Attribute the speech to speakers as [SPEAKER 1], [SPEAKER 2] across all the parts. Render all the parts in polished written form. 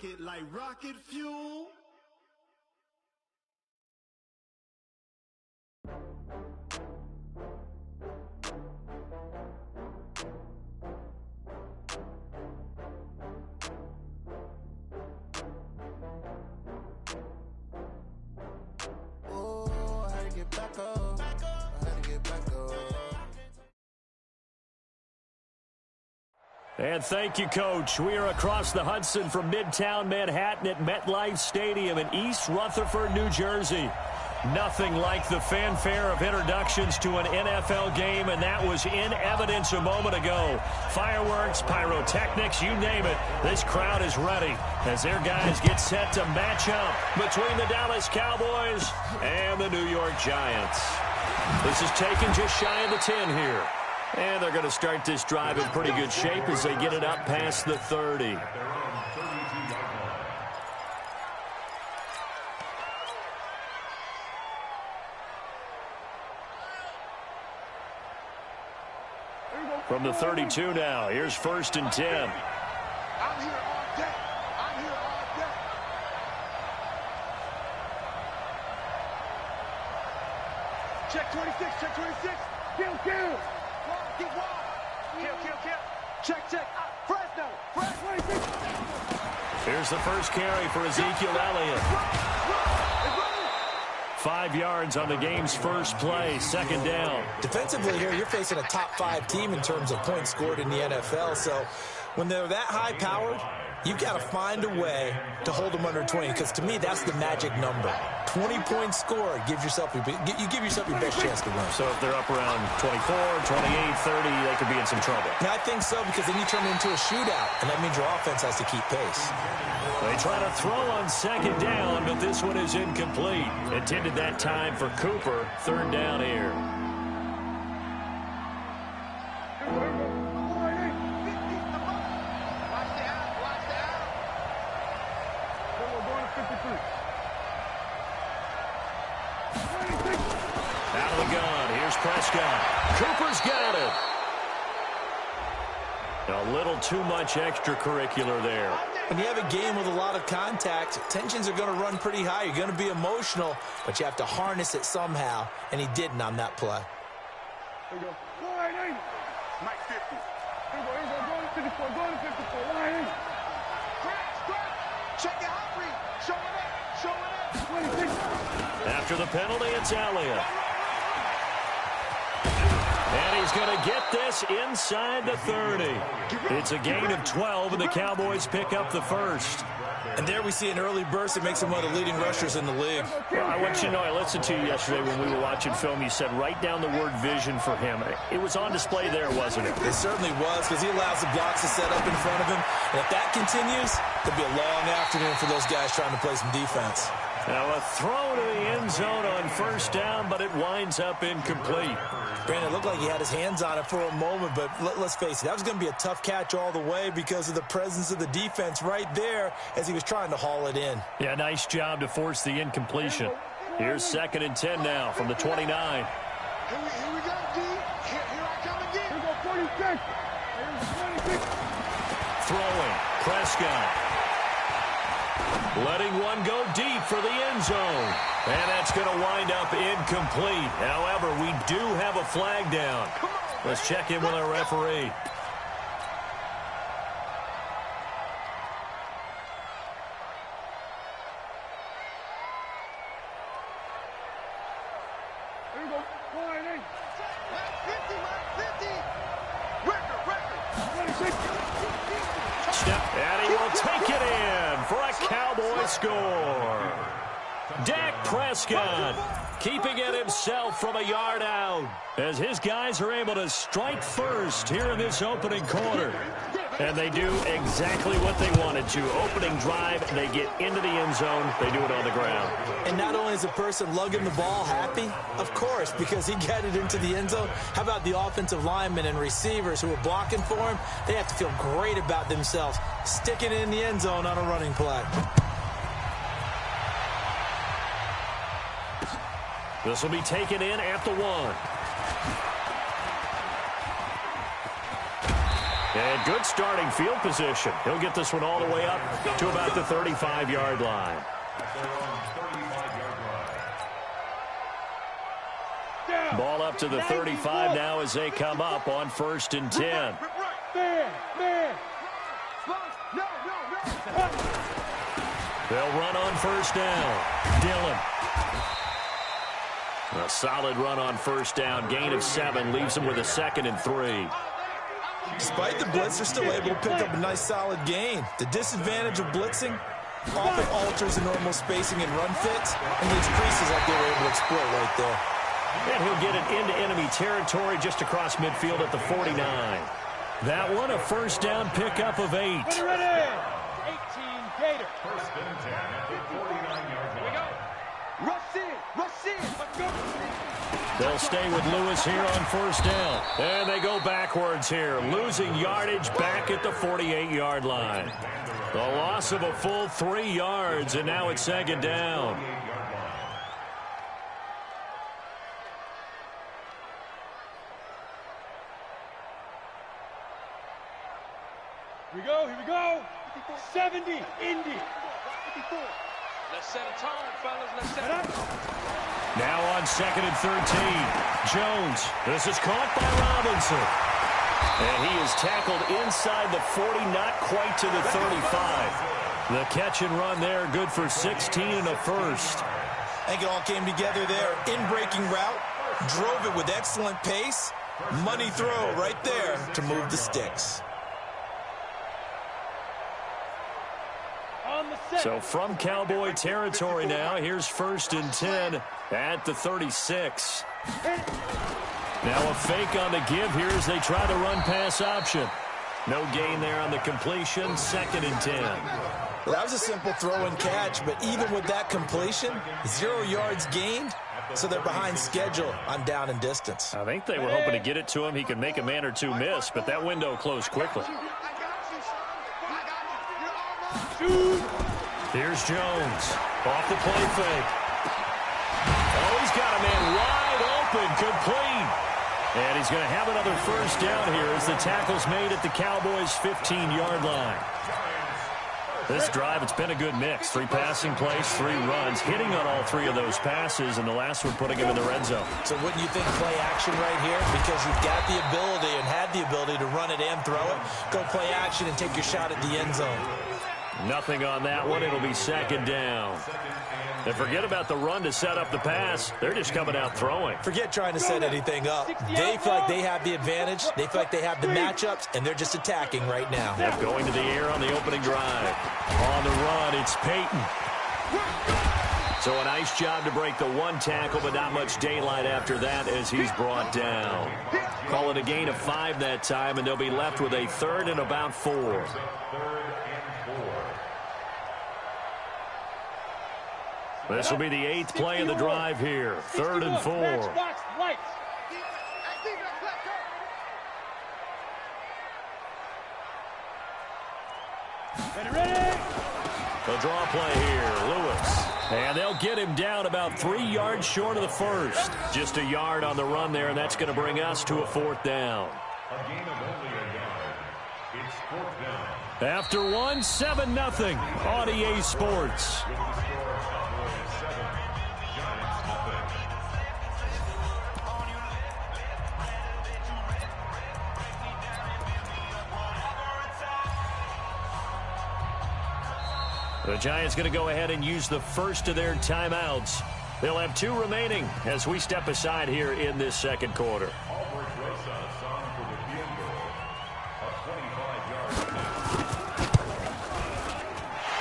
[SPEAKER 1] rocket like rocket fuel.
[SPEAKER 2] Oh, I had to get back up. I had to get back up.
[SPEAKER 3] And thank you, Coach. We are across the Hudson from Midtown Manhattan at MetLife Stadium in East Rutherford, New Jersey. Nothing like the fanfare of introductions to an NFL game, and that was in evidence a moment ago. Fireworks, pyrotechnics, you name it. This crowd is ready as their guys get set to match up between the Dallas Cowboys and the New York Giants. This is taken just shy of the 10 here. And they're going to start this drive in pretty good shape as they get it up past the 30. From the 32 now, here's 1st and 10.
[SPEAKER 4] I'm here all day. I'm here all day. Check 26, check 26. Kill, kill. Keep wide. Kill. Check. Fresno. 26.
[SPEAKER 3] Here's the first carry for Ezekiel Elliott. 5 yards on the game's first play, 2nd down.
[SPEAKER 5] Defensively here, you're facing a top 5 team in terms of points scored in the NFL. So when they're that high-powered, you've got to find a way to hold them under 20, because to me, that's the magic number. 20 points scored, you give yourself your best chance to win.
[SPEAKER 3] So if they're up around 24, 28, 30, they could be in some trouble.
[SPEAKER 5] Yeah, I think so, because then you turn it into a shootout, and that means your offense has to keep pace.
[SPEAKER 3] They try to throw on 2nd down, but this one is incomplete. Intended that time for Cooper. 3rd down here. Out of the gun. Here's Prescott. Cooper's got it. A little too much extracurricular there.
[SPEAKER 5] When you have a game with a lot of contact, tensions are going to run pretty high. You're going to be emotional, but you have to harness it somehow, and he didn't on that play.
[SPEAKER 4] Here we go. Mike 50. Here we go. Going to 54. Going to 54. Line. Scratch. Check it out, Reed. Show it up. 26.
[SPEAKER 3] After the penalty, it's Elliott. And he's going to get this inside the 30. It's a gain of 12, and the Cowboys pick up the first.
[SPEAKER 5] And there we see an early burst that makes him one of the leading rushers in the league.
[SPEAKER 3] Well, I want you to know, I listened to you yesterday when we were watching film. You said write down the word vision for him. It was on display there, wasn't it?
[SPEAKER 5] It certainly was, because he allows the blocks to set up in front of him. And if that continues, it'll be a long afternoon for those guys trying to play some defense.
[SPEAKER 3] Now a throw to the end zone on 1st down, but it winds up incomplete.
[SPEAKER 5] Brandon, it looked like he had his hands on it for a moment, but let's face it, that was going to be a tough catch all the way because of the presence of the defense right there as he was trying to haul it in.
[SPEAKER 3] Yeah, nice job to force the incompletion. Here's 2nd and 10 now from the 29.
[SPEAKER 4] Here we go, D. Here I come again. Here we go, 46. Here's 26.
[SPEAKER 3] Throwing. Prescott. Letting one go deep for the end zone. And that's going to wind up incomplete. However, we do have a flag down. Let's check in with our referee.
[SPEAKER 4] Here we go. 50. Record. 26.
[SPEAKER 3] Step, and he will take it in for a Cowboy score. Dak Prescott keeping it himself from a yard out as his guys are able to strike first here in this opening quarter. And they do exactly what they wanted to. Opening drive, they get into the end zone. They do it on the ground.
[SPEAKER 5] And not only is the person lugging the ball happy, of course, because he got it into the end zone. How about the offensive linemen and receivers who are blocking for him? They have to feel great about themselves, sticking it in the end zone on a running play.
[SPEAKER 3] This will be taken in at the 1. And good starting field position. He'll get this one all the way up to about the 35-yard line. Ball up to the 35 now as they come up on 1st and 10. They'll run on 1st down. Dillon. A solid run on 1st down. Gain of 7 leaves them with a 2nd and 3.
[SPEAKER 5] Despite the blitz, they're still able to pick up a nice solid gain. The disadvantage of blitzing often alters the normal spacing and run fits and leaves creases like they were able to exploit right there.
[SPEAKER 3] And he'll get it into enemy territory just across midfield at the 49. That one a 1st down pickup of 8.
[SPEAKER 4] Ready. 18 Gator.
[SPEAKER 1] 1st and 10 at the 49-yard line.
[SPEAKER 4] Here we go. Rush in. Let's go.
[SPEAKER 3] They'll stay with Lewis here on 1st down. And they go backwards here, losing yardage back at the 48-yard line. The loss of a full 3 yards, and now it's 2nd down.
[SPEAKER 4] Here we go. 70, Indy.
[SPEAKER 6] Let's set a tone, fellas. Let's set a tone.
[SPEAKER 3] Now on 2nd and 13. Jones. This is caught by Robinson. And he is tackled inside the 40, not quite to the 35. The catch and run there, good for 16 and a 1st.
[SPEAKER 5] I think it all came together there. In-breaking route, drove it with excellent pace. Money throw right there to move the sticks.
[SPEAKER 3] So from Cowboy territory now, here's 1st and 10 at the 36. Now a fake on the give here as they try the run-pass option. No gain there on the completion, 2nd and 10.
[SPEAKER 5] Well, that was a simple throw and catch, but even with that completion, 0 yards gained, so they're behind schedule on down and distance.
[SPEAKER 3] I think they were hoping to get it to him. He could make a man or two miss, but that window closed quickly. Here's Jones. Off the play fake. Oh, he's got a man wide open, complete. And he's going to have another 1st down here as the tackle's made at the Cowboys' 15-yard line. This drive, it's been a good mix. 3 passing plays, 3 runs, hitting on all 3 of those passes, and the last one putting him in the red zone.
[SPEAKER 5] So wouldn't you think play action right here? Because you've got the ability and had the ability to run it and throw it. Go play action and take your shot at the end zone.
[SPEAKER 3] Nothing on that one. It'll be 2nd down. And forget about the run to set up the pass. They're just coming out throwing.
[SPEAKER 5] Forget trying to set anything up. They feel like they have the advantage. They feel like they have the matchups, and they're just attacking right now.
[SPEAKER 3] They're going to the air on the opening drive. On the run, it's Peyton. So a nice job to break the 1 tackle, but not much daylight after that as he's brought down. Call it a gain of 5 that time, and they'll be left with a 3rd and about 4. This will be the 8th play of the drive here. 3rd and 4.
[SPEAKER 4] Ready.
[SPEAKER 3] The draw play here, Lewis. And they'll get him down about 3 yards short of the 1st. Just a yard on the run there, and that's going to bring us to a 4th down.
[SPEAKER 1] A gain of only a yard. It's 4th down.
[SPEAKER 3] After 1, 7-0 on EA Sports.
[SPEAKER 1] With the score, Cowboys 7, Giants nothing.
[SPEAKER 3] The Giants going to go ahead and use the first of their timeouts. They'll have 2 remaining as we step aside here in this 2nd quarter.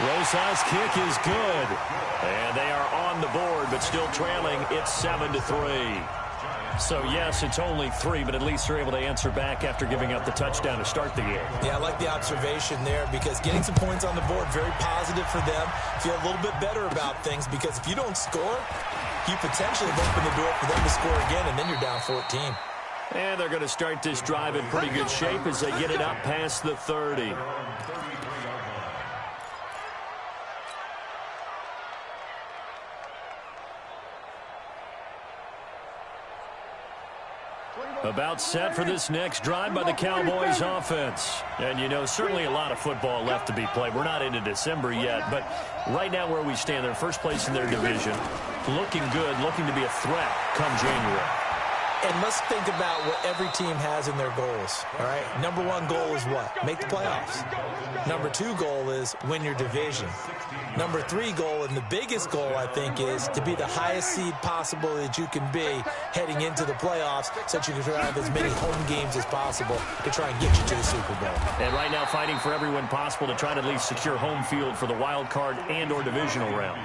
[SPEAKER 3] Rosa's kick is good. And they are on the board, but still trailing. It's 7-3. So, yes, it's only 3, but at least they're able to answer back after giving up the touchdown to start the game.
[SPEAKER 5] Yeah, I like the observation there because getting some points on the board, very positive for them. Feel a little bit better about things because if you don't score, you potentially have opened the door for them to score again, and then you're down 14.
[SPEAKER 3] And they're going to start this drive in pretty good shape as they get it up past the 30. About set for this next drive by the Cowboys offense. And, you know, certainly a lot of football left to be played. We're not into December yet, but right now where we stand, they're first place in their division. Looking good, looking to be a threat come January.
[SPEAKER 5] And let's think about what every team has in their goals, all right? Number one goal is what? Make the playoffs. Number two goal is win your division. Number three goal, and the biggest goal, I think, is to be the highest seed possible that you can be heading into the playoffs so that you can have as many home games as possible to try and get you to the Super Bowl.
[SPEAKER 3] And right now fighting for every win possible to try to at least secure home field for the wild card and or divisional round.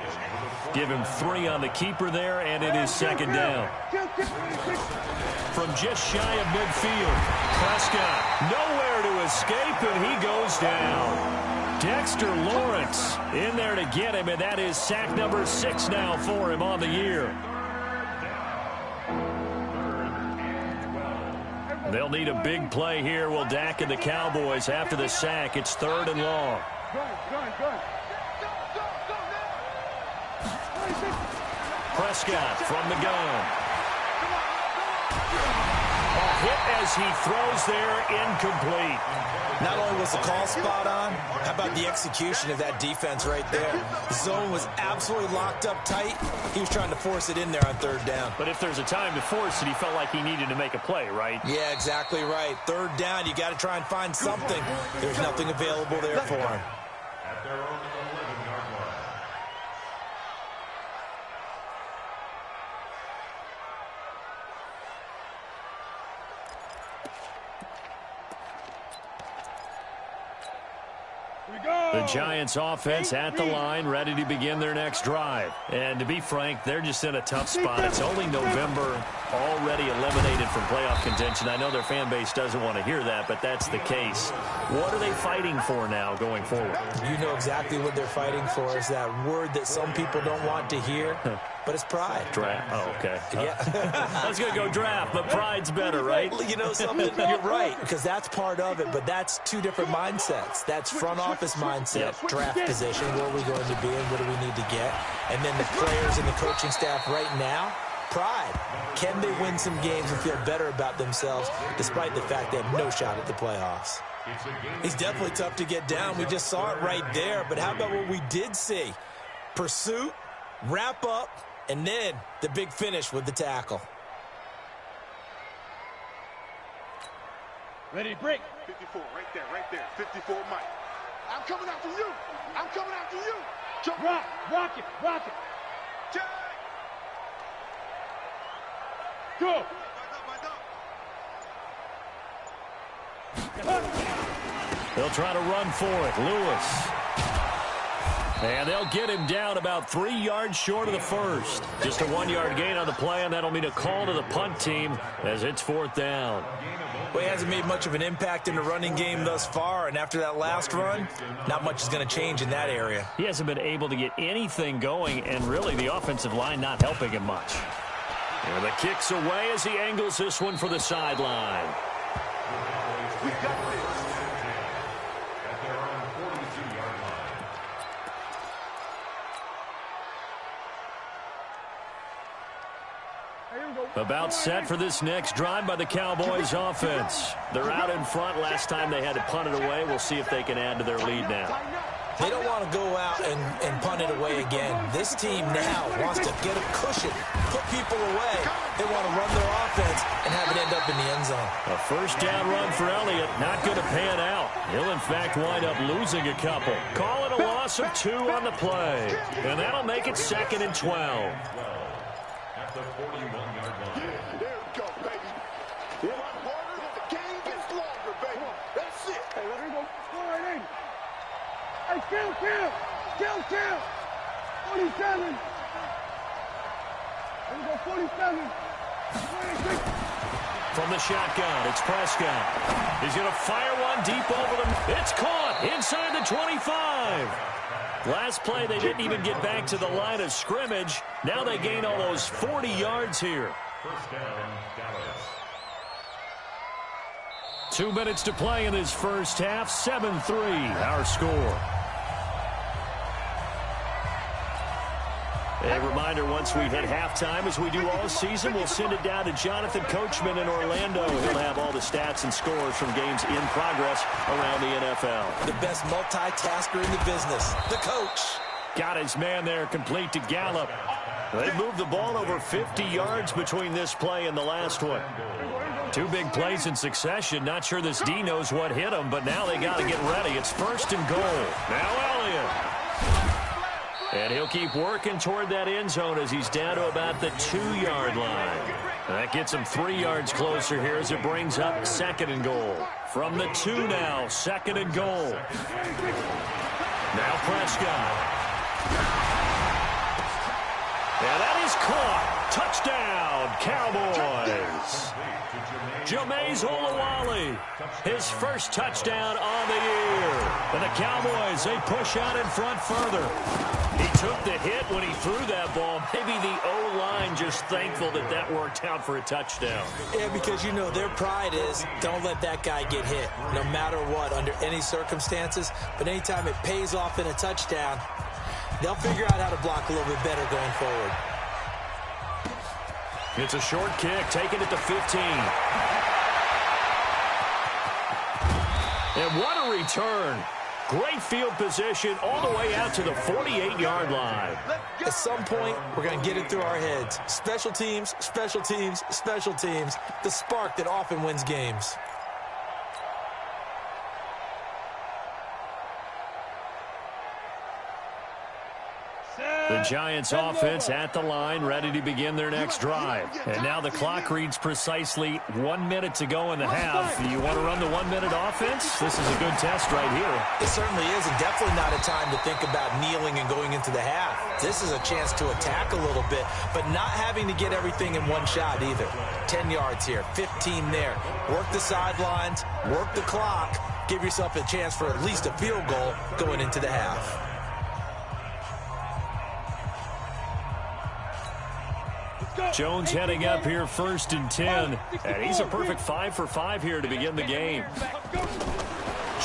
[SPEAKER 3] Give him 3 on the keeper there, and it is second down. From just shy of midfield, Prescott nowhere to escape, and he goes down. Dexter Lawrence in there to get him, and that is sack number 6 now for him on the year. They'll need a big play here. Will Dak and the Cowboys after the sack. It's 3rd and long. Prescott from the gun. A hit as he throws there, incomplete.
[SPEAKER 5] Not only was the call spot on, how about the execution of that defense right there? The zone was absolutely locked up tight. He was trying to force it in there on 3rd down.
[SPEAKER 3] But if there's a time to force it, he felt like he needed to make a play, right?
[SPEAKER 5] Yeah, exactly right. 3rd down, you got to try and find something. There's nothing available there for him.
[SPEAKER 1] At their own 11-yard line.
[SPEAKER 3] The Giants offense at the line, ready to begin their next drive. And to be frank, they're just in a tough spot. It's only November, already eliminated from playoff contention. I know their fan base doesn't want to hear that, but that's the case. What are they fighting for now going forward?
[SPEAKER 5] You know exactly what they're fighting for. Is that word that some people don't want to hear, but it's pride.
[SPEAKER 3] Draft. Oh, okay.
[SPEAKER 5] Yeah.
[SPEAKER 3] I was going to go draft, but pride's better, right?
[SPEAKER 5] You know something? You're right, because that's part of it, but that's 2 different mindsets. That's front office mindset, draft position, where are we going to be and what do we need to get? And then the players and the coaching staff right now, pride. Can they win some games and feel better about themselves despite the fact they have no shot at the playoffs? He's definitely tough to get down. We just saw it right there, but how about what we did see? Pursuit, wrap up, and then the big finish with the tackle.
[SPEAKER 4] Ready, break.
[SPEAKER 1] 54, right there. 54, Mike.
[SPEAKER 4] I'm coming after you. I'm coming after you. Jump. Rock it.
[SPEAKER 1] Jack!
[SPEAKER 4] Go.
[SPEAKER 3] They'll try to run for it. Lewis. And they'll get him down about 3 yards short of the first. Just a 1-yard gain on the play, and that'll mean a call to the punt team as it's 4th down.
[SPEAKER 5] Well, he hasn't made much of an impact in the running game thus far, and after that last run, not much is going to change in that area.
[SPEAKER 3] He hasn't been able to get anything going, and really the offensive line not helping him much. And the kick's away as he angles this one for the sideline.
[SPEAKER 1] We got this. At their own 42-yard line.
[SPEAKER 3] About set for this next drive by the Cowboys offense. They're out in front. Last time they had to punt it away. We'll see if they can add to their lead now.
[SPEAKER 5] They don't want to go out and punt it away again. This team now wants to get a cushion, put people away. They want to run their offense and have it end up in the end zone.
[SPEAKER 3] A 1st down run for Elliott. Not going to pan out. He'll, in fact, wind up losing a couple. Call it a loss of 2 on the play. And that'll make it 2nd and 12.
[SPEAKER 1] At the 41-yard line.
[SPEAKER 4] There we go, baby. You want harder? The game gets longer, baby. That's it. Hey, let her go. Go right in. Hey, kill. 47. There we go, 47. 26.
[SPEAKER 3] From the shotgun, it's Prescott. He's going to fire one deep over them. It's caught inside the 25. Last play, they didn't even get back to the line of scrimmage. Now they gain almost 40 yards here.
[SPEAKER 1] 1st down, Dallas.
[SPEAKER 3] 2 minutes to play in this first half. 7-3, our score. A reminder, once we hit halftime, as we do all season, we'll send it down to Jonathan Coachman in Orlando. He'll have all the stats and scores from games in progress around the NFL.
[SPEAKER 5] The best multitasker in the business, the coach.
[SPEAKER 3] Got his man there, complete to Gallup. They moved the ball over 50 yards between this play and the last one. Two big plays in succession. Not sure this D knows what hit him, but now they got to get ready. It's 1st and goal. Now Elliott. And he'll keep working toward that end zone as he's down to about the 2-yard line. That gets him 3 yards closer here as it brings up 2nd and goal. From the 2 now, 2nd and goal. Now Prescott. And that is caught. Touchdown, Cowboys. Jameis Olawale, his first touchdown on the year. And the Cowboys, they push out in front further. He took the hit when he threw that ball. Maybe the O-line just thankful that that worked out for a touchdown.
[SPEAKER 5] Yeah, because, you know, their pride is don't let that guy get hit, no matter what, under any circumstances. But anytime it pays off in a touchdown, they'll figure out how to block a little bit better going forward.
[SPEAKER 3] It's a short kick, taking it to 15. And what a return. Great field position all the way out to the 48-yard line.
[SPEAKER 5] At some point, we're going to get it through our heads. Special teams, special teams, special teams. The spark that often wins games.
[SPEAKER 3] The Giants offense at the line, ready to begin their next drive. And now the clock reads precisely 1 minute to go in the half. You want to run the 1-minute offense? This is a good test right here.
[SPEAKER 5] It certainly is, and definitely not a time to think about kneeling and going into the half. This is a chance to attack a little bit, but not having to get everything in one shot either. 10 yards here, 15 there. Work the sidelines, work the clock, give yourself a chance for at least a field goal going into the half.
[SPEAKER 3] Jones heading up here 1st and 10. And he's a perfect 5 for 5 here to begin the game.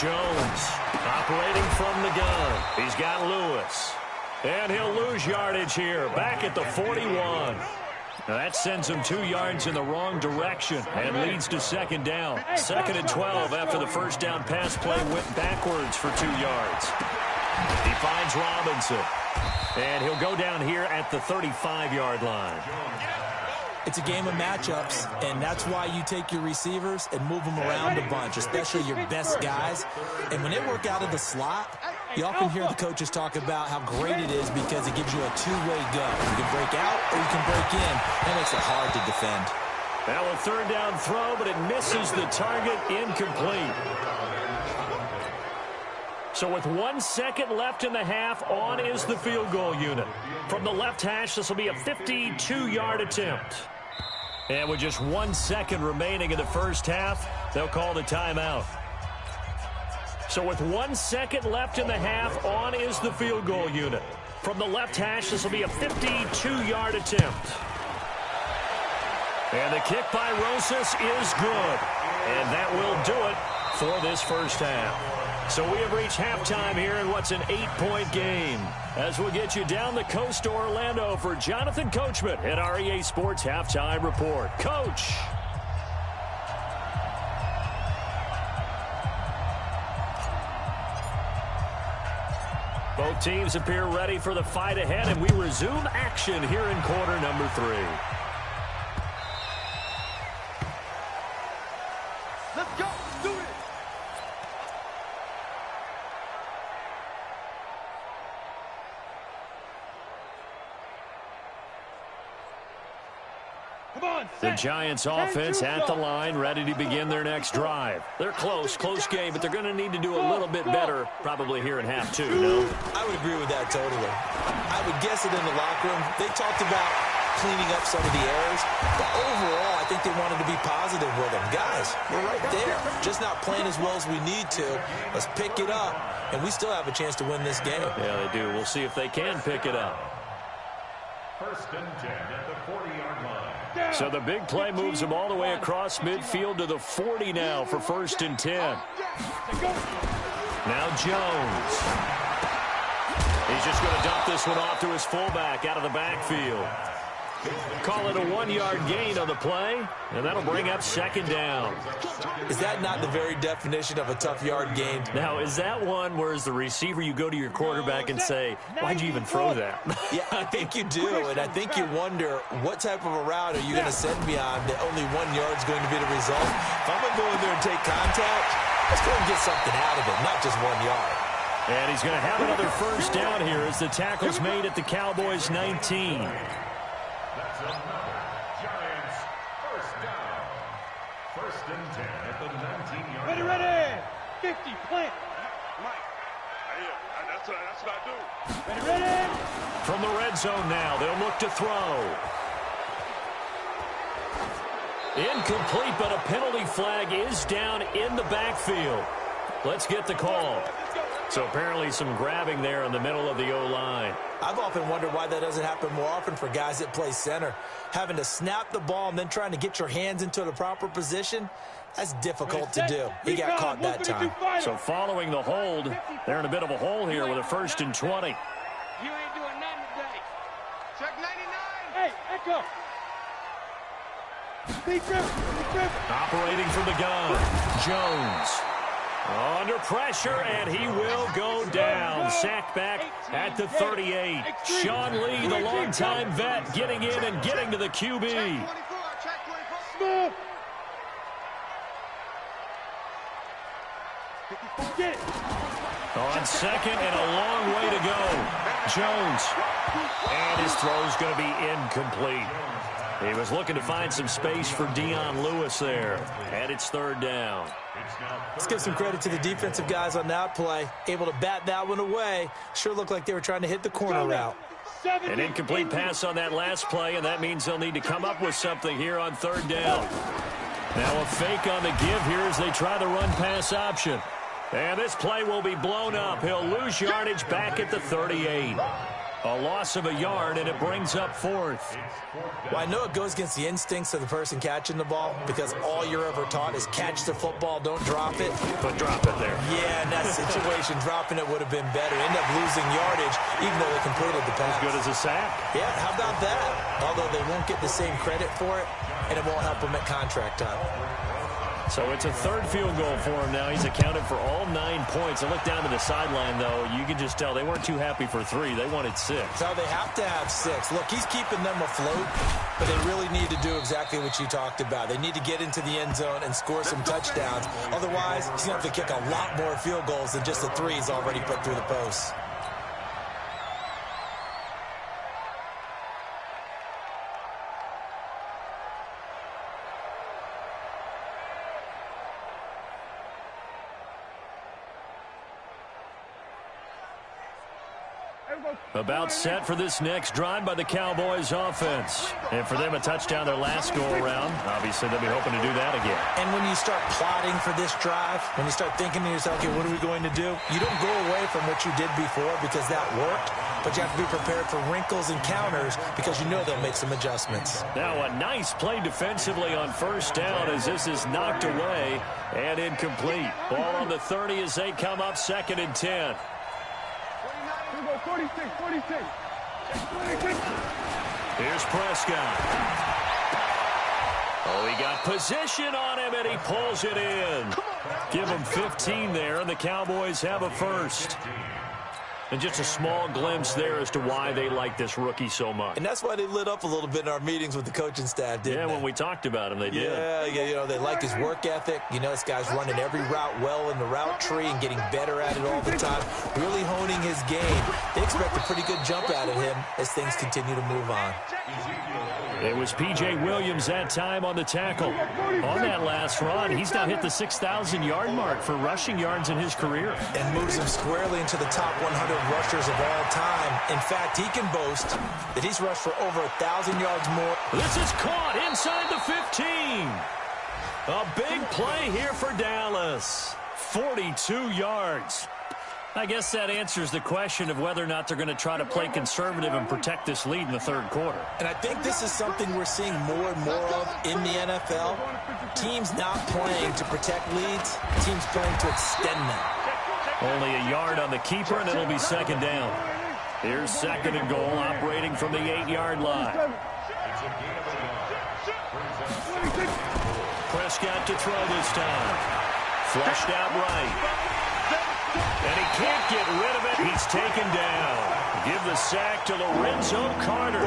[SPEAKER 3] Jones operating from the gun. He's got Lewis. And he'll lose yardage here. Back at the 41. Now that sends him 2 yards in the wrong direction and leads to 2nd down. 2nd and 12 after the first down pass play went backwards for 2 yards. He finds Robinson. And he'll go down here at the 35-yard line.
[SPEAKER 5] It's a game of matchups, and that's why you take your receivers and move them around a bunch, especially your best guys. And when they work out of the slot, you often hear the coaches talk about how great it is because it gives you a two-way go. You can break out or you can break in. That makes it hard to defend.
[SPEAKER 3] Now a 3rd down throw, but it misses the target, incomplete. So with 1 second left in the half, on is the field goal unit. From the left hash, this will be a 52-yard attempt. And with just 1 second remaining in the first half, they'll call the timeout. So with 1 second left in the half, on is the field goal unit. From the left hash, this will be a 52-yard attempt. And the kick by Rosas is good. And that will do it for this first half. So we have reached halftime here in what's an 8-point game. As we'll get you down the coast to Orlando for Jonathan Coachman at our EA Sports Halftime Report. Coach. Both teams appear ready for the fight ahead, and we resume action here in quarter number 3.
[SPEAKER 4] Let's go. Do it.
[SPEAKER 3] The Giants offense at the line, ready to begin their next drive. They're close game, but they're going to need to do a little bit better probably here in half 2, no?
[SPEAKER 5] I would agree with that totally. I would guess it in the locker room. They talked about cleaning up some of the errors, but overall, I think they wanted to be positive with them. Guys, we're right there. Just not playing as well as we need to. Let's pick it up, and we still have a chance to win this game.
[SPEAKER 3] Yeah, they do. We'll see if they can pick it up.
[SPEAKER 1] 1st and 10 at the 40-yard line.
[SPEAKER 3] So the big play moves him all the way across midfield to the 40 now for 1st and 10. Now Jones. He's He's just going to dump this one off to his fullback out of the backfield. Call it a 1-yard gain on the play, and that'll bring up second down.
[SPEAKER 5] Is that not the very definition of a tough yard gain?
[SPEAKER 3] Now, is that one where as the receiver you go to your quarterback and say, why'd you even throw that?
[SPEAKER 5] Yeah, I think you do, and I think you wonder what type of a route are you going to send me on that only 1 yard is going to be the result. If I'm going to go in there and take contact, let's go and get something out of it, not just 1 yard.
[SPEAKER 3] And he's going to have another first down here as the tackle's made at the Cowboys' 19.
[SPEAKER 1] That's another Giants first down. First and 10 at the 19-yard line.
[SPEAKER 7] Ready, 50, plant.
[SPEAKER 4] Mike, that's what I do.
[SPEAKER 7] Ready.
[SPEAKER 3] From the red zone now, they'll look to throw. Incomplete, but a penalty flag is down in the backfield. Let's get the call. So apparently some grabbing there in the middle of the O-line.
[SPEAKER 5] I've often wondered why that doesn't happen more often for guys that play center. Having to snap the ball and then trying to get your hands into the proper position, that's difficult to do. He got caught that time.
[SPEAKER 3] So following the hold, they're in a bit of a hole here with a 1st and 20.
[SPEAKER 6] You ain't doing nothing today. Check 99.
[SPEAKER 7] Hey, echo. Big grip.
[SPEAKER 3] Operating from the gun, Jones. Under pressure, and he will go down. Sacked back at the 38. Sean Lee, the longtime vet, getting in and getting to the QB.
[SPEAKER 7] Smooth. Get it.
[SPEAKER 3] On second and a long way to go. Jones. And his throw's going to be incomplete. He was looking to find some space for Dion Lewis there. And it's 3rd down.
[SPEAKER 5] Let's give some credit to the defensive guys on that play. Able to bat that one away. Sure looked like they were trying to hit the corner route.
[SPEAKER 3] An incomplete pass on that last play, and that means they'll need to come up with something here on 3rd down. Now a fake on the give here as they try the run-pass option. And this play will be blown up. He'll lose yardage back at the 38. A loss of a yard, and it brings up 4th.
[SPEAKER 5] Well, I know it goes against the instincts of the person catching the ball because all you're ever taught is catch the football, don't drop it.
[SPEAKER 3] But drop it there.
[SPEAKER 5] Yeah, in that situation, dropping it would have been better. End up losing yardage, even though they completed the pass.
[SPEAKER 3] As good as a sack.
[SPEAKER 5] Yeah, how about that? Although they won't get the same credit for it, and it won't help them at contract time.
[SPEAKER 3] So it's a 3rd field goal for him now. He's accounted for all 9 points. I look down to the sideline, though. You can just tell they weren't too happy for 3. They wanted 6.
[SPEAKER 5] So they have to have 6. Look, he's keeping them afloat, but they really need to do exactly what you talked about. They need to get into the end zone and score some touchdowns. Otherwise, he's going to have to kick a lot more field goals than just the 3 he's already put through the posts.
[SPEAKER 3] About set for this next drive by the Cowboys offense. And for them, a touchdown their last go-around. Obviously, they'll be hoping to do that again.
[SPEAKER 5] And when you start plotting for this drive, when you start thinking to yourself, okay, what are we going to do? You don't go away from what you did before because that worked, but you have to be prepared for wrinkles and counters because you know they'll make some adjustments.
[SPEAKER 3] Now a nice play defensively on 1st down as this is knocked away and incomplete. Ball on the 30 as they come up 2nd and 10.
[SPEAKER 7] 46.
[SPEAKER 3] Here's Prescott. Oh, he got position on him, and he pulls it in. Give him 15 there, and the Cowboys have a 1st. And just a small glimpse there as to why they like this rookie so much.
[SPEAKER 5] And that's why they lit up a little bit in our meetings with the coaching staff, didn't they?
[SPEAKER 3] When we talked about him, they did.
[SPEAKER 5] Yeah, you know, they like his work ethic. You know, this guy's running every route well in the route tree and getting better at it all the time, really honing his game. They expect a pretty good jump out of him as things continue to move on.
[SPEAKER 3] It was P.J. Williams that time on the tackle. On that last run, he's now hit the 6,000-yard mark for rushing yards in his career.
[SPEAKER 5] And moves him squarely into the top 100 rushers of all time. In fact, he can boast that he's rushed for over 1,000 yards more.
[SPEAKER 3] This is caught inside the 15. A big play here for Dallas. 42 yards. I guess that answers the question of whether or not they're going to try to play conservative and protect this lead in the 3rd quarter.
[SPEAKER 5] And I think this is something we're seeing more and more of in the NFL. Teams not playing to protect leads, teams playing to extend them.
[SPEAKER 3] Only a yard on the keeper, and it'll be 2nd down. Here's 2nd and goal, operating from the 8-yard line. Prescott to throw this time. Flushed out right. And he can't get rid of it. He's taken down. Give the sack to Lorenzo Carter.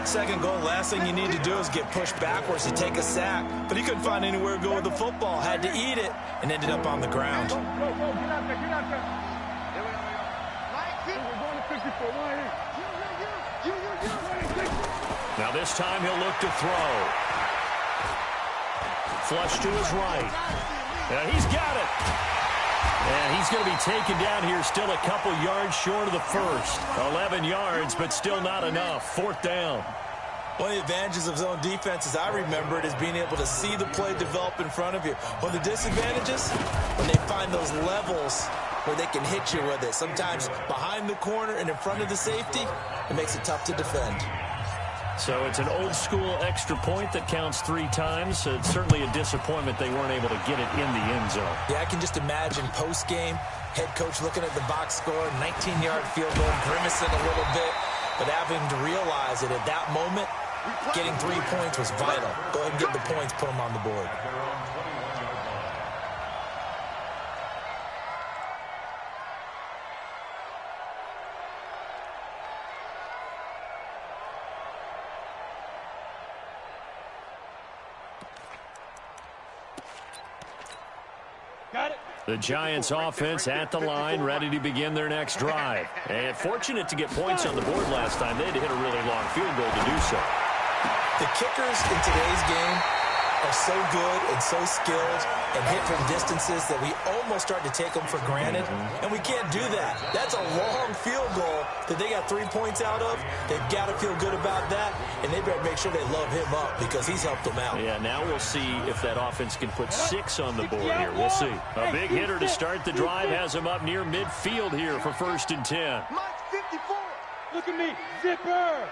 [SPEAKER 5] 2nd goal, last thing you need to do is get pushed backwards to take a sack. But he couldn't find anywhere to go with the football. Had to eat it and ended up on the ground.
[SPEAKER 7] Go, get out there, get out there. We're going to 54.
[SPEAKER 3] Now this time he'll look to throw. Flush to his right. And he's got it. And he's going to be taken down here, still a couple yards short of the first. 11 yards, but still not enough. 4th down.
[SPEAKER 5] One of the advantages of zone defense, as I remember it, is being able to see the play develop in front of you. One of the disadvantages, when they find those levels where they can hit you with it. Sometimes behind the corner and in front of the safety, it makes it tough to defend.
[SPEAKER 3] So it's an old-school extra point that counts 3 times. It's certainly a disappointment they weren't able to get it in the end zone.
[SPEAKER 5] Yeah, I can just imagine post-game, head coach looking at the box score, 19-yard field goal, grimacing a little bit, but having to realize that at that moment, getting 3 points was vital. Go ahead and get the points, put them on the board.
[SPEAKER 3] The Giants offense at the line, ready to begin their next drive. And fortunate to get points on the board last time. They had to hit a really long field goal to do so.
[SPEAKER 5] The kickers in today's game are so good and so skilled and hit from distances that we almost start to take them for granted, and we can't do that. That's a long field goal that they got 3 points out of. They've got to feel good about that, and they better make sure they love him up because he's helped them out.
[SPEAKER 3] Yeah, now we'll see if that offense can put 6 on the board here. We'll see. A big hitter to start the drive has him up near midfield here for 1st and 10.
[SPEAKER 4] Mike 54.
[SPEAKER 7] Look at me, zipper.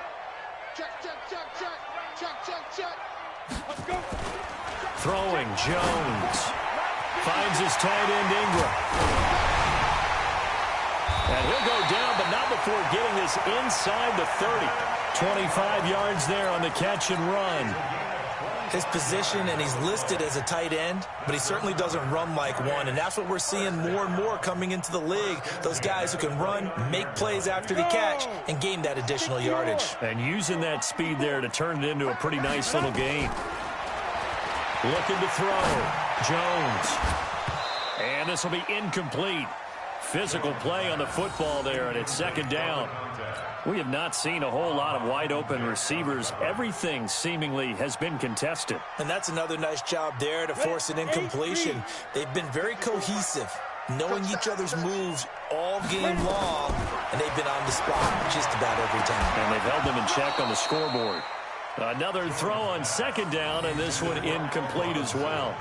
[SPEAKER 4] Check, check, check, check. Check, check, check.
[SPEAKER 7] Let's go.
[SPEAKER 3] Throwing, Jones. Finds his tight end, Ingram. And he'll go down, but not before getting this inside the 30. 25 yards there on the catch and run.
[SPEAKER 5] His position, and he's listed as a tight end, but he certainly doesn't run like one, and that's what we're seeing more and more coming into the league. Those guys who can run, make plays after the catch, and gain that additional yardage.
[SPEAKER 3] And using that speed there to turn it into a pretty nice little game. Looking to throw. Jones. And this will be incomplete. Physical play on the football there, and it's 2nd down. We have not seen a whole lot of wide-open receivers. Everything seemingly has been contested.
[SPEAKER 5] And that's another nice job there to force an incompletion. They've been very cohesive, knowing each other's moves all game long, and they've been on the spot just about every time.
[SPEAKER 3] And they've held them in check on the scoreboard. Another throw on 2nd down, and this one incomplete as well.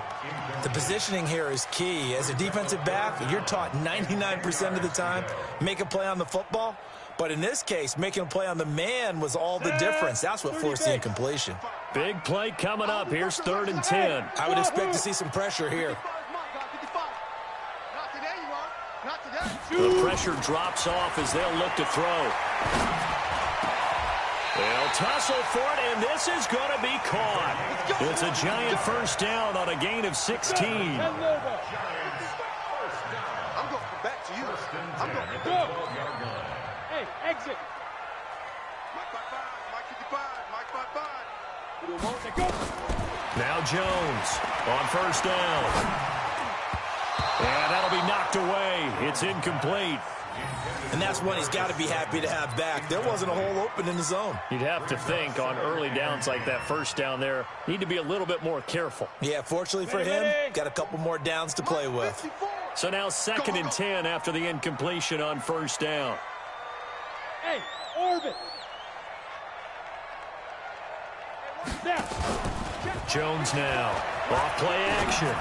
[SPEAKER 5] The positioning here is key. As a defensive back, you're taught 99% of the time, make a play on the football. But in this case, making a play on the man was all the difference. That's what forced the incompletion.
[SPEAKER 3] Big play coming up. Here's 3rd and 10.
[SPEAKER 5] I would expect to see some pressure here.
[SPEAKER 3] The pressure drops off as they'll look to throw. They'll tussle for it, and this is going to be caught. It's a Giant 1st down on a gain of 16.
[SPEAKER 4] I'm going back to you. I'm going to
[SPEAKER 7] go. Hey, exit.
[SPEAKER 4] Mike 55, Mike 55.
[SPEAKER 7] Go.
[SPEAKER 3] Now Jones on 1st down. And that'll be knocked away. It's incomplete.
[SPEAKER 5] And that's one he's got to be happy to have back. There wasn't a hole open in the zone.
[SPEAKER 3] You'd have to think on early downs like that 1st down there, need to be a little bit more careful.
[SPEAKER 5] Yeah, fortunately for him, got a couple more downs to play with.
[SPEAKER 3] So now 2nd and 10 after the incompletion on 1st down.
[SPEAKER 7] Hey, orbit.
[SPEAKER 3] Jones now. Off play action.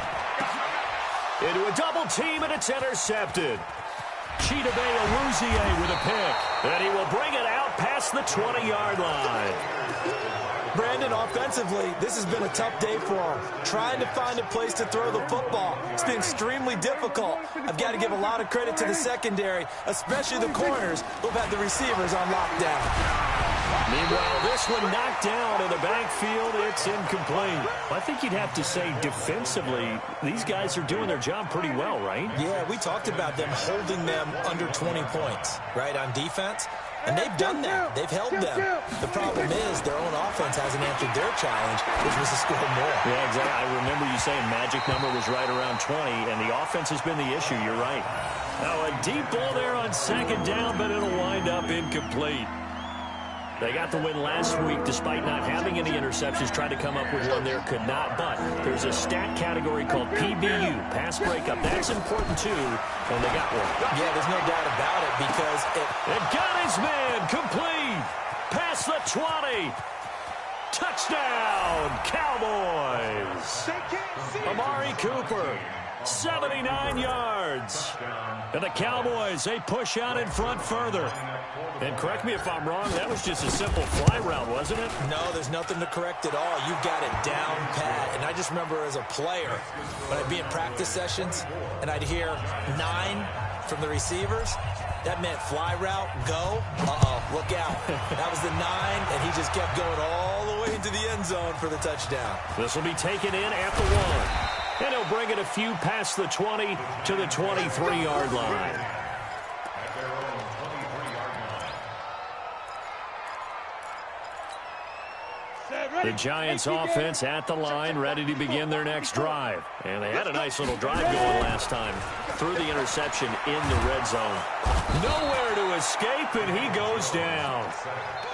[SPEAKER 3] Into a double team, and it's intercepted. with a pick. And he will bring it out past the 20-yard line.
[SPEAKER 5] Brandon, offensively, this has been a tough day for him. Trying to find a place to throw the football. It's been extremely difficult. I've got to give a lot of credit to the secondary, especially the corners who've had the receivers on lockdown.
[SPEAKER 3] Meanwhile, this one knocked down in the backfield. It's incomplete. I think you'd have to say defensively, these guys are doing their job pretty well, right?
[SPEAKER 5] Yeah, we talked about them holding them under 20 points, right, on defense. And they've done that. They've held them. The problem is their own offense hasn't answered their challenge, which was to score more.
[SPEAKER 3] Yeah, exactly. I remember you saying magic number was right around 20, and the offense has been the issue. You're right. Now a deep ball there on second down, but it'll wind up incomplete. They got the win last week despite not having any interceptions. Tried to come up with one there, could not. But there's a stat category called PBU, pass breakup. That's important too, and they got one.
[SPEAKER 5] Yeah, there's no doubt about it because
[SPEAKER 3] it got his man complete. Past the 20. Touchdown, Cowboys. Amari Cooper, 79 yards. And the Cowboys, they push out in front further. And correct me if I'm wrong, that was just a simple fly route, wasn't it?
[SPEAKER 5] No, there's nothing to correct at all. You've got it down pat. And I just remember as a player, when I'd be in practice sessions and I'd hear 9 from the receivers, that meant fly route, go, look out. That was the 9, and he just kept going all the way into the end zone for the touchdown.
[SPEAKER 3] This will be taken in at the 1. And he'll bring it a few past the 20 to the 23-yard line. The Giants offense at the line, ready to begin their next drive. And they had a nice little drive going last time. Threw the interception in the red zone. Nowhere to escape, and he goes down.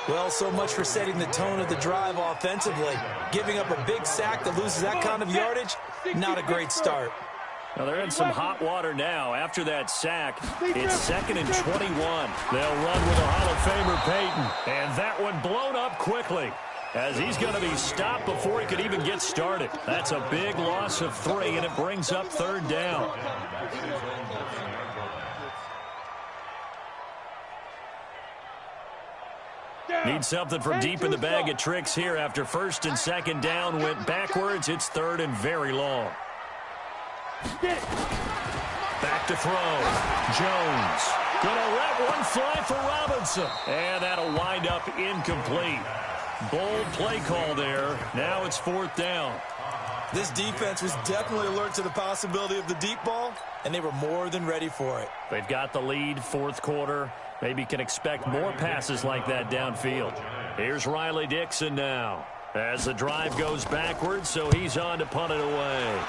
[SPEAKER 5] Well, so much for setting the tone of the drive offensively. Giving up a big sack that loses that kind of yardage, not a great start.
[SPEAKER 3] Well, they're in some hot water now. After that sack, it's 2nd and 21. They'll run with a Hall of Famer, Peyton. And that one blown up quickly, as he's going to be stopped before he could even get started. That's a big loss of 3, and it brings up 3rd down. Need something from deep in the bag of tricks here after 1st and 2nd down went backwards. It's 3rd and very long. Back to throw. Jones gonna let one fly for Robinson. And that'll wind up incomplete. Bold play call there. Now it's 4th down.
[SPEAKER 5] This defense was definitely alert to the possibility of the deep ball, and they were more than ready for it.
[SPEAKER 3] They've got the lead, 4th quarter. Maybe can expect more passes like that downfield. Here's Riley Dixon now as the drive goes backwards, so he's on to punt it away.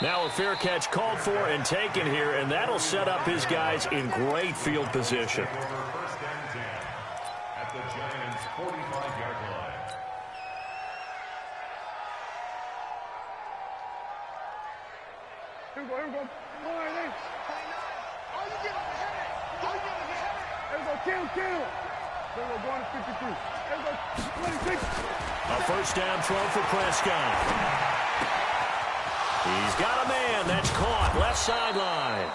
[SPEAKER 3] Now a fair catch called for and taken here, and that'll set up his guys in great field position.
[SPEAKER 1] At the Giants' 45-yard line.
[SPEAKER 4] Here we go. All right, hey. Are you getting ahead? There we go, kill. There we go, going to 53. There we go, 26.
[SPEAKER 3] A 1st down throw for Prescott. He's got a man. That's caught. Left sideline.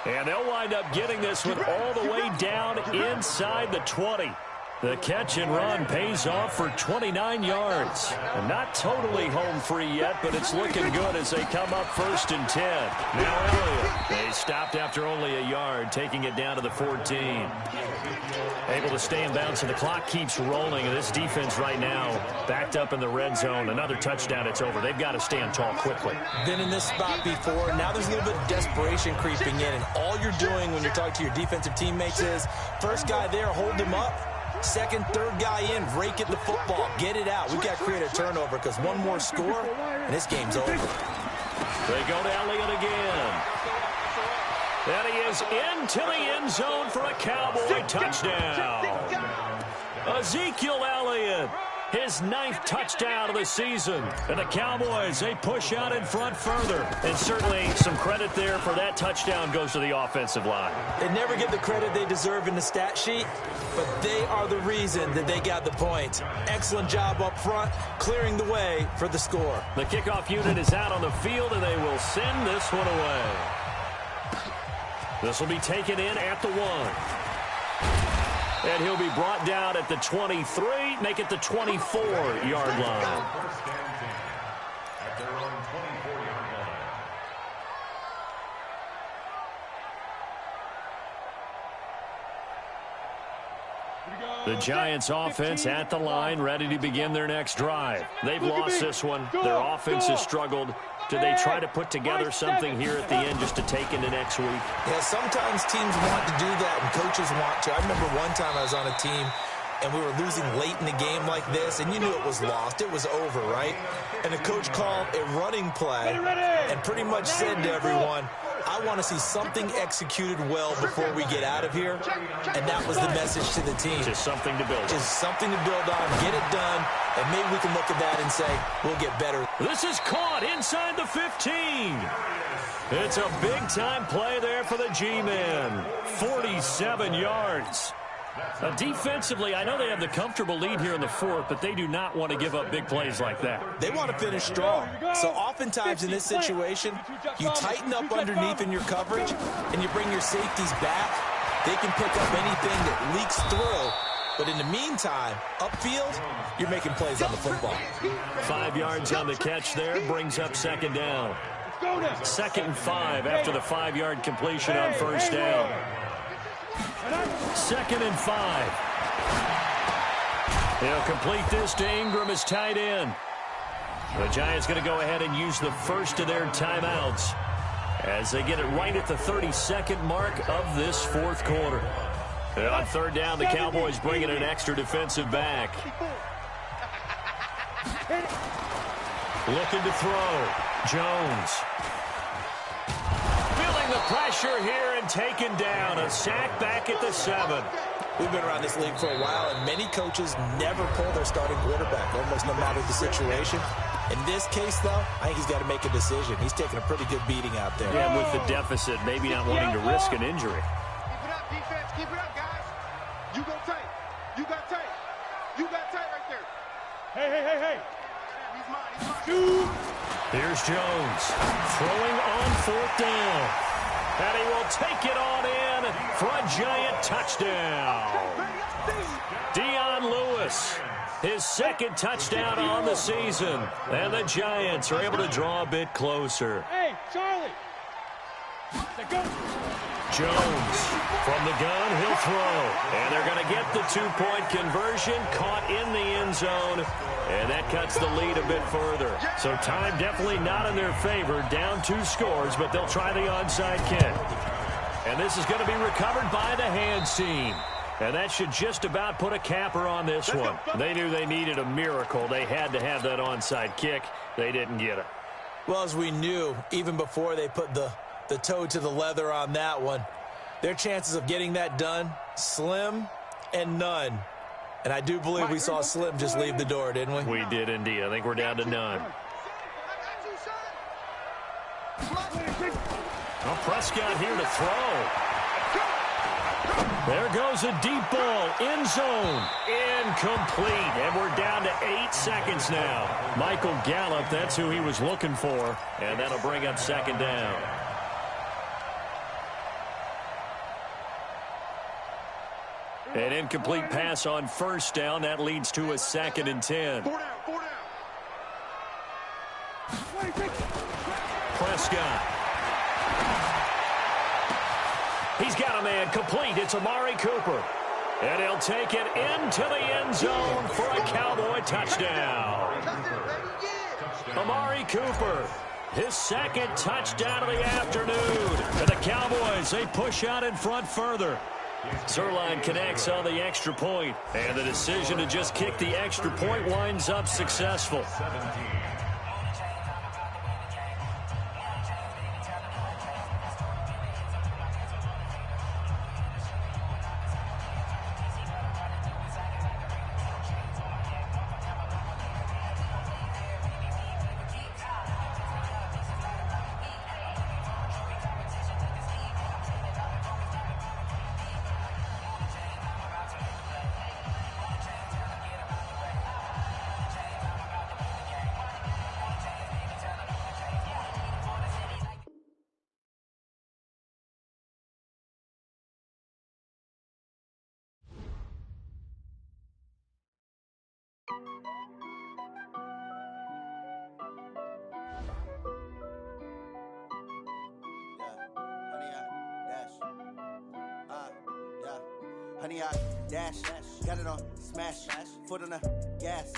[SPEAKER 3] And they'll wind up getting this one all the way down inside the 20. The catch and run pays off for 29 yards. And not totally home free yet, but it's looking good as they come up 1st and 10. Now Elliott. They stopped after only a yard, taking it down to the 14. Able to stay in bounds, and the clock keeps rolling. And this defense right now backed up in the red zone. Another touchdown, it's over. They've got to stand tall quickly.
[SPEAKER 5] Been in this spot before. Now there's a little bit of desperation creeping in. And all you're doing when you're talking to your defensive teammates is, first guy there, hold him up. 2nd, 3rd guy in, rake at the football. Get it out. We've got to create a turnover because one more score, and this game's over.
[SPEAKER 3] They go to Elliott again. And he is into the end zone for a Cowboy touchdown. Ezekiel Elliott, his 9th touchdown of the season. And the Cowboys, they push out in front further. And certainly some credit there for that touchdown goes to the offensive line.
[SPEAKER 5] They never get the credit they deserve in the stat sheet, but they are the reason that they got the points. Excellent job up front, clearing the way for the score.
[SPEAKER 3] The kickoff unit is out on the field, and they will send this one away. This will be taken in at the 1. And he'll be brought down at the 23, make it the 24-yard line.
[SPEAKER 1] First and 10 at their own 24-yard line.
[SPEAKER 3] The Giants offense at the line, ready to begin their next drive. They've lost this one. Their offense has struggled. Do they try to put together something here at the end just to take into next week?
[SPEAKER 5] Yeah, sometimes teams want to do that and coaches want to. I remember one time I was on a team and we were losing late in the game like this, and you knew it was lost. It was over, right? And the coach called a running play and pretty much said to everyone, I want to see something executed well before we get out of here. And that was the message to the team.
[SPEAKER 3] Just something to build on.
[SPEAKER 5] Just something to build on, get it done, and maybe we can look at that and say, we'll get better.
[SPEAKER 3] This is caught inside the 15. It's a big-time play there for the G-Men. 47 yards. Defensively, I know they have the comfortable lead here in the 4th, but they do not want to give up big plays like that.
[SPEAKER 5] They want to finish strong. So oftentimes in this situation, you tighten up underneath in your coverage, and you bring your safeties back. They can pick up anything that leaks through. But in the meantime, upfield, you're making plays on the football.
[SPEAKER 3] 5 yards on the catch there, brings up second down. 2nd and 5 after the 5-yard completion on first down. 2nd and 5. He'll complete this to Ingram as tight end. The Giants going to go ahead and use the first of their timeouts as they get it right at the 32nd mark of this 4th quarter. And on 3rd down, the Cowboys bring in an extra defensive back. Looking to throw. Jones. The pressure here and taken down. A sack back at the 7.
[SPEAKER 5] We've been around this league for a while, and many coaches never pull their starting quarterback, almost no matter the situation. In this case, though, I think he's got to make a decision. He's taking a pretty good beating out there.
[SPEAKER 3] Yeah, with the deficit, maybe not wanting to risk an injury.
[SPEAKER 4] Keep it up, defense. Keep it up, guys. You go tight. You got tight. You got tight right there. Hey. He's mine. Shoot.
[SPEAKER 3] Here's Jones throwing on 4th down. And he will take it on in for a Giant touchdown. Dion Lewis, his 2nd touchdown on the season. And the Giants are able to draw a bit closer.
[SPEAKER 7] Hey, Charlie. Go.
[SPEAKER 3] Jones from the gun, he'll throw. And they're going to get the 2-point conversion, caught in the end zone. And that cuts the lead a bit further. So time definitely not in their favor. Down 2 scores, but they'll try the onside kick. And this is going to be recovered by the hands team. And that should just about put a capper on this one. They knew they needed a miracle. They had to have that onside kick. They didn't get it.
[SPEAKER 5] Well, as we knew, even before they put the toe to the leather on that one, their chances of getting that done, slim and none. And I do believe we saw Slim just leave the door, didn't we?
[SPEAKER 3] We did indeed. I think we're down to none. Well, Prescott here to throw. There goes a deep ball. End zone. Incomplete. And we're down to 8 seconds now. Michael Gallup, that's who he was looking for. And that'll bring up second down. An incomplete pass on first down. That leads to a 2nd and 10.
[SPEAKER 4] 4 down.
[SPEAKER 3] Prescott. He's got a man complete. It's Amari Cooper. And he'll take it into the end zone for a Cowboy touchdown. Amari Cooper, his 2nd touchdown of the afternoon. And the Cowboys, they push out in front further. Zerline connects on the extra point, and the decision to just kick the extra point winds up successful.
[SPEAKER 1] 17.
[SPEAKER 2] Honey, I dash, got it on, smash, foot on the gas.